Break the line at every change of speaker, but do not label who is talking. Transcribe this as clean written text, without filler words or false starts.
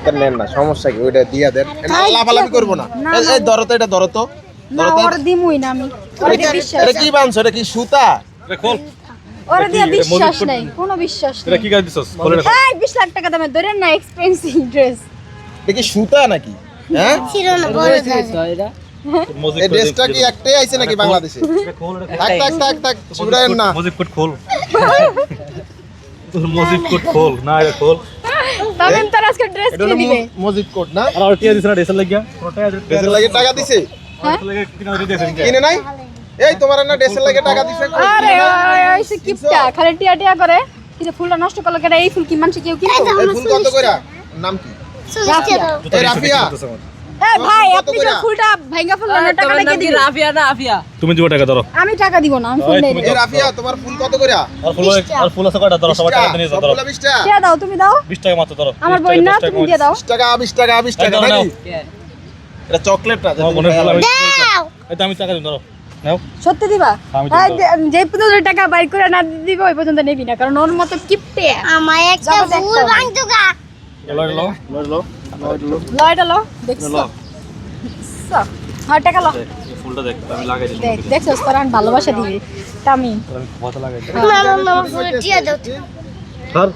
তা নেন না, সমস্যা কি? ওইটা দিয়া দেন, লাফালাফি করবো না। এই ধরো তো, এটা ধরো তো।
না ওর দিমুই না আমি, ওরে দিয়ে বিশ্বাস,
এটা কি বানছো? এটা কি সুতা?
খোল।
ওরে দিয়ে বিশ্বাস নাই, কোনো বিশ্বাস
এটা
নাই।
কি গাছ দিছস? খোল এটা।
এই 20 লাখ টাকা দামের ধরেন না, এক্সপেন্সিভ ড্রেস।
এটা কি সুতা নাকি? হ্যাঁ,
ছিল না বড় দাদা।
মজিদ
এই ড্রেসটা কি একটাই আইছে নাকি বাংলাদেশে?
খোল এটা।
থাক চুড়ায়েন না।
মজিদ কোট খোল। তোর মজিদ কোট খোল না, এটা খোল।
তামিম তার আজকে ড্রেস
এটা
কিনে
হলো
দিবে।
মসজিদ কোট না?
আর টিয়া দিছ না ডেসেল লাগিয়া?
ড্রেসের লাগে টাকা দিছে?
লাগে কিনা দিয়েছেন কি?
কিনে নাই? এই তোমার না ড্রেসের লাগে টাকা দিছে?
আরে ওই সে কিপটা খালি টিয়া টিয়া করে। কিন্তু ফুলটা নষ্ট করলো কেন? এই ফুল কি মানুষ কেউ কিনবে?
এই ফুল কত কইরা? নাম কি?
রাফিয়া।
এই রাফিয়া।
এই ভাই আপনি যে ফুলটা ভাঙা ফেললেন না, টাকাটা কে দিবে?
রাফিয়া না আফিয়া।
তুমি দিব টাকা ধরো।
আমি টাকা দিব না, আমি ফুল নেই।
এই রাফিয়া, তোমার ফুল কত কইরা?
আর ফুল আছে কয়টা ধরো, সবাই টাকা দিয়ে ধরো।
সবগুলা 20 টাকা।
টিয়া দাও, তুমি দাও।
20 টাকা মাত্র ধরো।
আমার বই না, তুমি দিয়ে দাও।
20 টাকা 20 টাকা 20 টাকা
এই ধরো,
নাকি?
নাও।
এটা চকলেট না?
আমার মনে হলো
দাও।
এই তো আমি টাকা দিই ধরো। নাও।
সত্যি দিবা?
আমি
এই যে পর্যন্ত টাকা বাইর করে না দিব ওই পর্যন্ত নেবি না, কারণ ওর মতো কিপটে।
আমার একটা ফুল ভাঙতো গা।
লো
লয়টা লো, দেখছো? হ্যাঁ টাকা লো।
ফুলটা দেখ, আমি লাগাই দিই।
দেখ দেখছো, তোর আমি ভালোবাসা দিবি তামিম।
আমি কথা লাগাই দিই।
মামা ফুল দিয়ে দাও।
ধর।